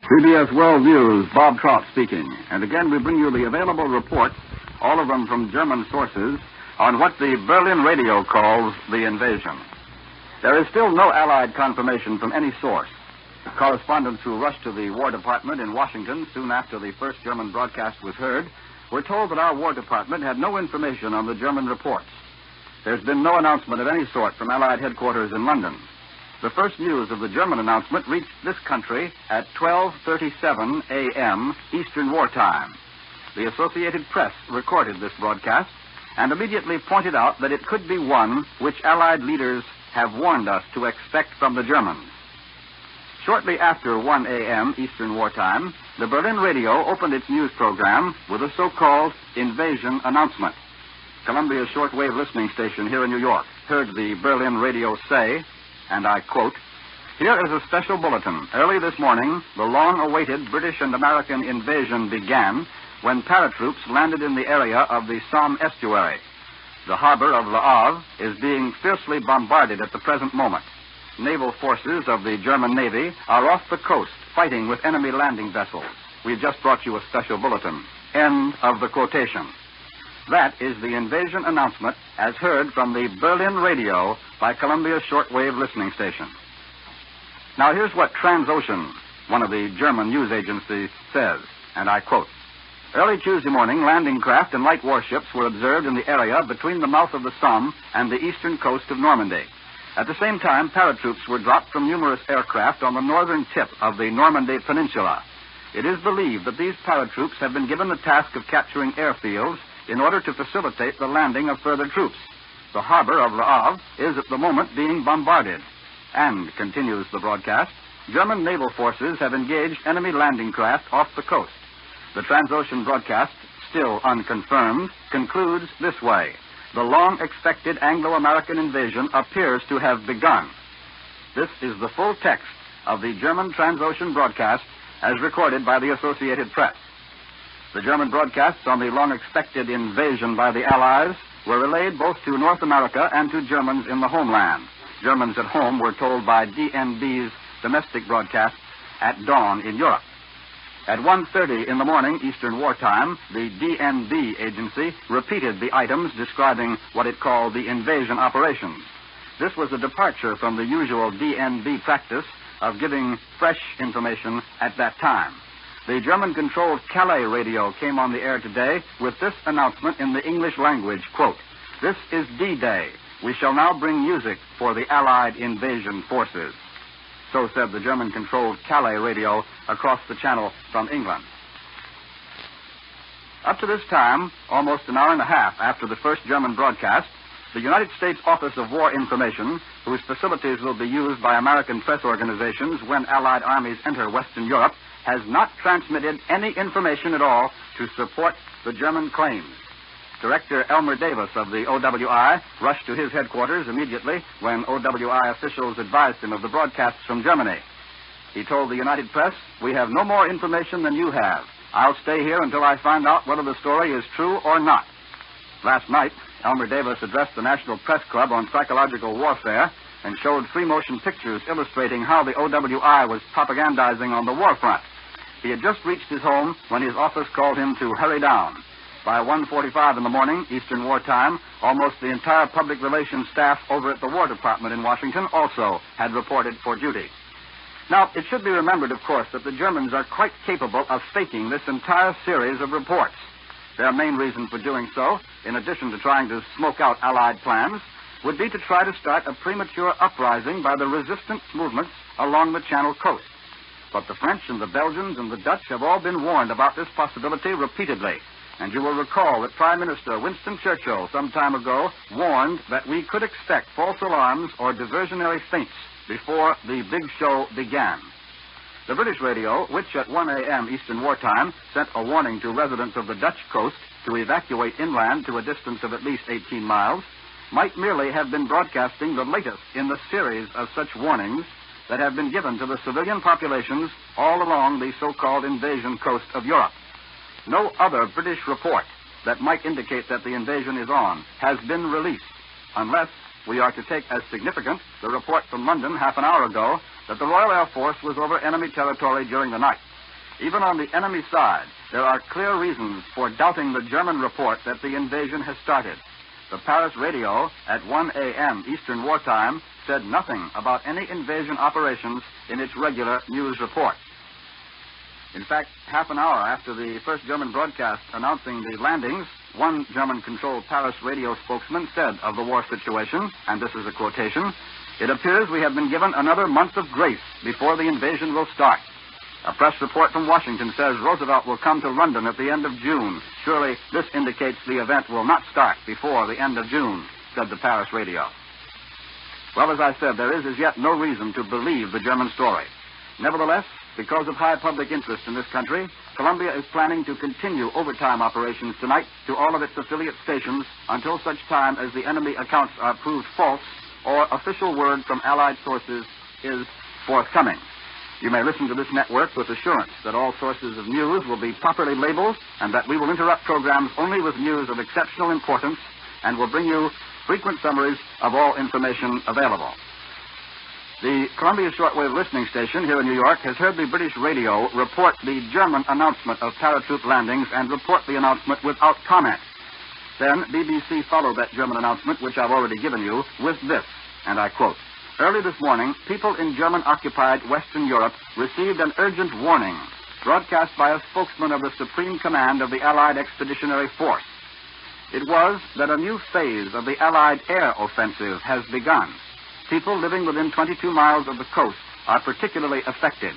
CBS World News, Bob Trout speaking. And again, we bring you the available reports, all of them from German sources, on what the Berlin radio calls the invasion. There is still no Allied confirmation from any source. Correspondents who rushed to the War Department in Washington soon after the first German broadcast was heard were told that our War Department had no information on the German reports. There's been no announcement of any sort from Allied headquarters in London. The first news of the German announcement reached this country at 12:37 a.m. Eastern Wartime. The Associated Press recorded this broadcast and immediately pointed out that it could be one which Allied leaders have warned us to expect from the Germans. Shortly after 1 a.m. Eastern Wartime, the Berlin radio opened its news program with a so-called invasion announcement. Columbia's shortwave listening station here in New York heard the Berlin radio say, and I quote, "Here is a special bulletin. Early this morning, the long-awaited British and American invasion began when paratroops landed in the area of the Somme estuary. The harbor of Le Havre is being fiercely bombarded at the present moment. Naval forces of the German Navy are off the coast fighting with enemy landing vessels. We've just brought you a special bulletin." End of the quotation. That is the invasion announcement as heard from the Berlin radio by Columbia's shortwave listening station. Now here's what Transocean, one of the German news agencies, says, and I quote, "Early Tuesday morning, landing craft and light warships were observed in the area between the mouth of the Somme and the eastern coast of Normandy. At the same time, paratroops were dropped from numerous aircraft on the northern tip of the Normandy Peninsula. It is believed that these paratroops have been given the task of capturing airfields in order to facilitate the landing of further troops. The harbor of Le Havre is at the moment being bombarded. And," continues the broadcast, "German naval forces have engaged enemy landing craft off the coast." The Transocean broadcast, still unconfirmed, concludes this way: "The long-expected Anglo-American invasion appears to have begun." This is the full text of the German Transocean broadcast as recorded by the Associated Press. The German broadcasts on the long-expected invasion by the Allies were relayed both to North America and to Germans in the homeland. Germans at home were told by DNB's domestic broadcasts at dawn in Europe. At 1:30 in the morning, Eastern Wartime, the DNB agency repeated the items describing what it called the invasion operations. This was a departure from the usual DNB practice of giving fresh information at that time. The German-controlled Calais radio came on the air today with this announcement in the English language, quote, "This is D-Day. We shall now bring music for the Allied invasion forces." So said the German-controlled Calais radio across the channel from England. Up to this time, almost an hour and a half after the first German broadcast, the United States Office of War Information, whose facilities will be used by American press organizations when Allied armies enter Western Europe, has not transmitted any information at all to support the German claims. Director Elmer Davis of the OWI rushed to his headquarters immediately when OWI officials advised him of the broadcasts from Germany. He told the United Press, "We have no more information than you have. I'll stay here until I find out whether the story is true or not." Last night, Elmer Davis addressed the National Press Club on psychological warfare and showed free-motion pictures illustrating how the OWI was propagandizing on the war front. He had just reached his home when his office called him to hurry down. By 1:45 in the morning, Eastern Wartime, almost the entire public relations staff over at the War Department in Washington also had reported for duty. Now, it should be remembered, of course, that the Germans are quite capable of faking this entire series of reports. Their main reason for doing so, in addition to trying to smoke out Allied plans, would be to try to start a premature uprising by the resistance movements along the Channel coast. But the French and the Belgians and the Dutch have all been warned about this possibility repeatedly. And you will recall that Prime Minister Winston Churchill some time ago warned that we could expect false alarms or diversionary feints before the big show began. The British radio, which at 1 a.m. Eastern Wartime sent a warning to residents of the Dutch coast to evacuate inland to a distance of at least 18 miles, might merely have been broadcasting the latest in the series of such warnings that have been given to the civilian populations all along the so-called invasion coast of Europe. No other British report that might indicate that the invasion is on has been released, unless we are to take as significant the report from London half an hour ago that the Royal Air Force was over enemy territory during the night. Even on the enemy side, there are clear reasons for doubting the German report that the invasion has started. The Paris radio at 1 a.m. Eastern Wartime said nothing about any invasion operations in its regular news report. In fact, half an hour after the first German broadcast announcing the landings, one German-controlled Paris radio spokesman said of the war situation, and this is a quotation, "It appears we have been given another month of grace before the invasion will start." A press report from Washington says Roosevelt will come to London at the end of June. Surely this indicates the event will not start before the end of June, said the Paris radio. Well, as I said, there is as yet no reason to believe the German story. Nevertheless, because of high public interest in this country, Columbia is planning to continue overtime operations tonight to all of its affiliate stations until such time as the enemy accounts are proved false or official word from Allied sources is forthcoming. You may listen to this network with assurance that all sources of news will be properly labeled and that we will interrupt programs only with news of exceptional importance and will bring you frequent summaries of all information available. The Columbia Shortwave Listening Station here in New York has heard the British radio report the German announcement of paratroop landings and report the announcement without comment. Then BBC followed that German announcement, which I've already given you, with this, and I quote, "Early this morning, people in German-occupied Western Europe received an urgent warning broadcast by a spokesman of the Supreme Command of the Allied Expeditionary Force. It was that a new phase of the Allied air offensive has begun. People living within 22 miles of the coast are particularly affected.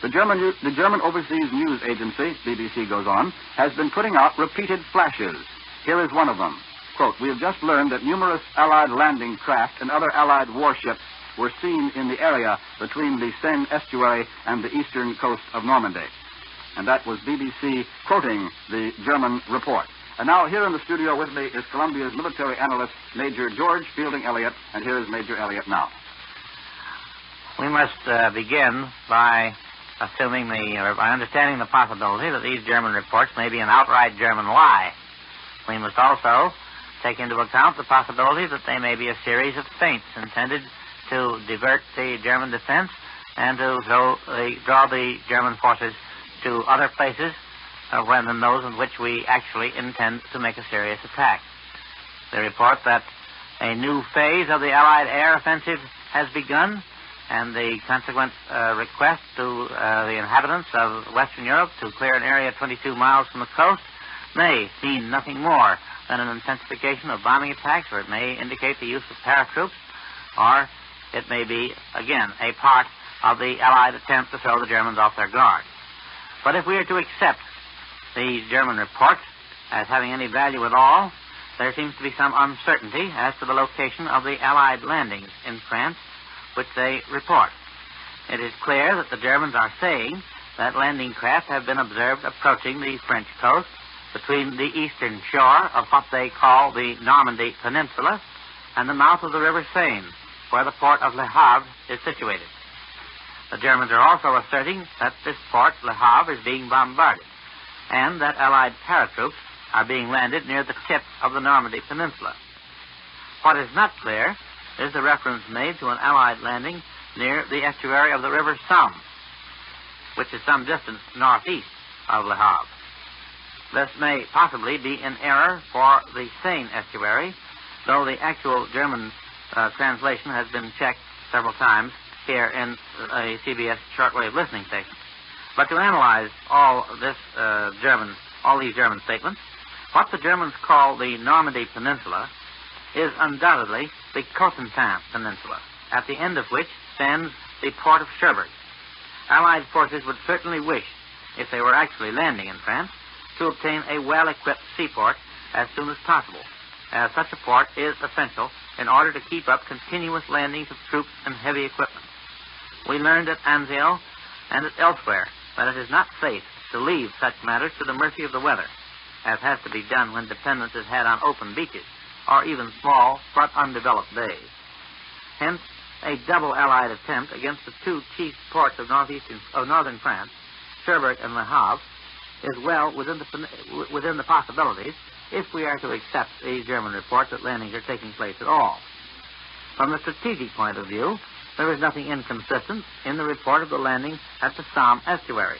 The German Overseas News Agency, BBC goes on, has been putting out repeated flashes. Here is one of them. Quote, "We have just learned that numerous Allied landing craft and other Allied warships were seen in the area between the Seine estuary and the eastern coast of Normandy." And that was BBC quoting the German report. And now here in the studio with me is Columbia's military analyst, Major George Fielding Elliott, and here is Major Elliott now. We must begin by by understanding the possibility that these German reports may be an outright German lie. We must also take into account the possibility that they may be a series of feints intended to divert the German defense and to draw the German forces to other places rather than those in which we actually intend to make a serious attack. They report that a new phase of the Allied air offensive has begun, and the consequent request to the inhabitants of Western Europe to clear an area 22 miles from the coast may mean nothing more than an intensification of bombing attacks, or it may indicate the use of paratroops, or it may be, again, a part of the Allied attempt to throw the Germans off their guard. But if we are to accept the German report as having any value at all, there seems to be some uncertainty as to the location of the Allied landings in France, which they report. It is clear that the Germans are saying that landing craft have been observed approaching the French coast between the eastern shore of what they call the Normandy Peninsula and the mouth of the River Seine, where the port of Le Havre is situated. The Germans are also asserting that this port, Le Havre, is being bombarded, and that Allied paratroops are being landed near the tip of the Normandy Peninsula. What is not clear is the reference made to an Allied landing near the estuary of the River Somme, which is some distance northeast of Le Havre. This may possibly be an error for the Seine estuary, though the actual German translation has been checked several times here in a CBS shortwave listening station. But to analyze all these German statements, what the Germans call the Normandy Peninsula is undoubtedly the Cotentin Peninsula, at the end of which stands the port of Cherbourg. Allied forces would certainly wish, if they were actually landing in France, to obtain a well-equipped seaport as soon as possible, as such a port is essential in order to keep up continuous landings of troops and heavy equipment. We learned at Anzio and elsewhere that it is not safe to leave such matters to the mercy of the weather, as has to be done when dependence is had on open beaches, or even small but undeveloped bays. Hence, a double Allied attempt against the two chief ports of northern France, Cherbourg and Le Havre, is well within the possibilities if we are to accept the German report that landings are taking place at all. From the strategic point of view, there is nothing inconsistent in the report of the landing at the Somme estuary.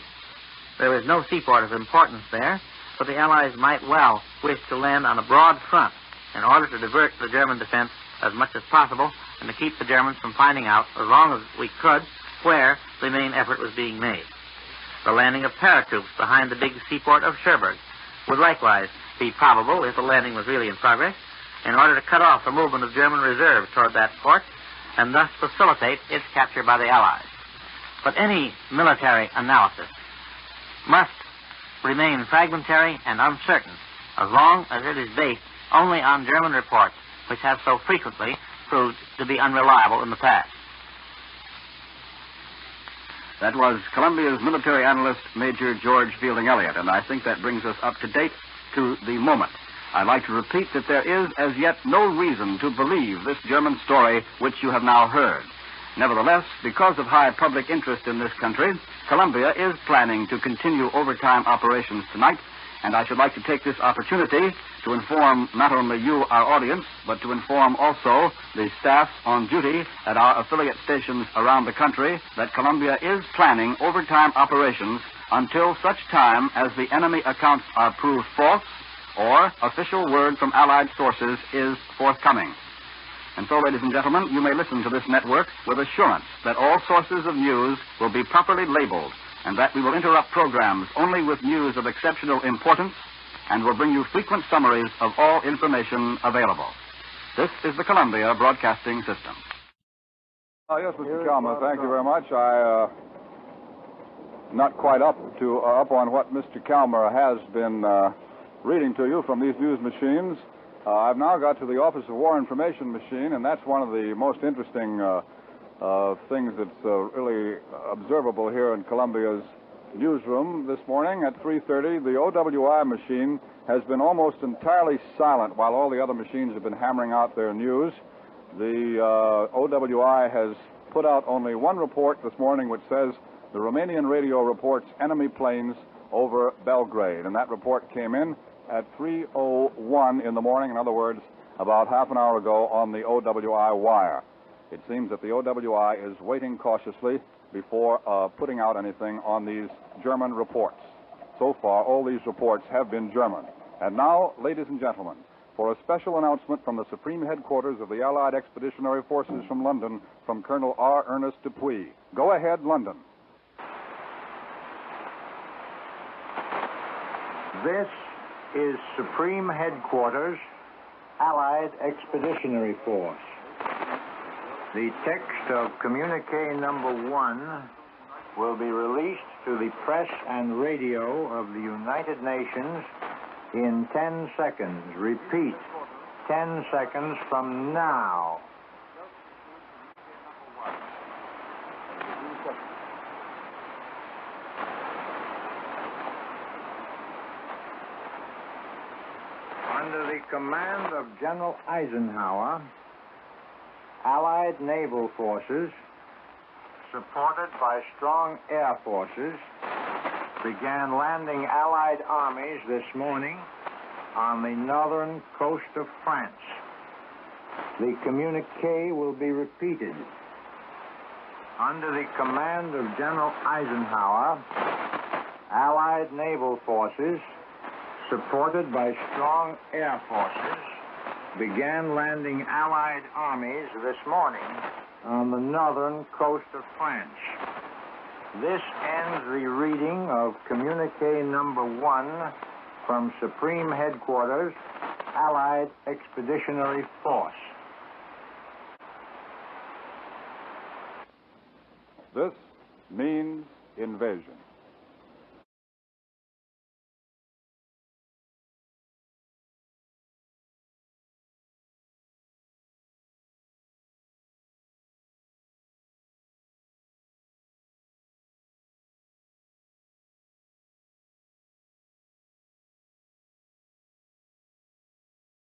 There is no seaport of importance there, but the Allies might well wish to land on a broad front in order to divert the German defense as much as possible and to keep the Germans from finding out, as long as we could, where the main effort was being made. The landing of paratroops behind the big seaport of Cherbourg would likewise be probable if the landing was really in progress, in order to cut off the movement of German reserves toward that port and thus facilitate its capture by the Allies. But any military analysis must remain fragmentary and uncertain as long as it is based only on German reports, which have so frequently proved to be unreliable in the past. That was Columbia's military analyst, Major George Fielding Elliott, and I think that brings us up to date to the moment. I'd like to repeat that there is as yet no reason to believe this German story which you have now heard. Nevertheless, because of high public interest in this country, Columbia is planning to continue overtime operations tonight, and I should like to take this opportunity to inform not only you, our audience, but to inform also the staff on duty at our affiliate stations around the country that Columbia is planning overtime operations until such time as the enemy accounts are proved false or official word from Allied sources is forthcoming. And so, ladies and gentlemen, you may listen to this network with assurance that all sources of news will be properly labeled and that we will interrupt programs only with news of exceptional importance and will bring you frequent summaries of all information available. This is the Columbia Broadcasting System. Yes, Mr. Kalman, thank you very much. Not quite up on what Mr. Kalmer has been reading to you from these news machines. I've now got to the Office of War Information machine, and that's one of the most interesting things that's really observable here in Columbia's newsroom this morning. At 3:30, the OWI machine has been almost entirely silent while all the other machines have been hammering out their news. The OWI has put out only one report this morning which says the Romanian radio reports enemy planes over Belgrade, and that report came in at 3:01 in the morning, in other words, about half an hour ago on the OWI wire. It seems that the OWI is waiting cautiously before putting out anything on these German reports. So far, all these reports have been German. And now, ladies and gentlemen, for a special announcement from the Supreme Headquarters of the Allied Expeditionary Forces from London, from Colonel R. Ernest Dupuy. Go ahead, London. This is Supreme Headquarters, Allied Expeditionary Force. The text of communique number 1 will be released to the press and radio of the United Nations in 10 seconds. Repeat, 10 seconds from now. Under the command of General Eisenhower, Allied naval forces, supported by strong air forces, began landing Allied armies this morning on the northern coast of France. The communique will be repeated. Under the command of General Eisenhower, Allied naval forces, supported by strong air forces, began landing Allied armies this morning on the northern coast of France. This ends the reading of communique number 1 from Supreme Headquarters, Allied Expeditionary Force. This means invasion.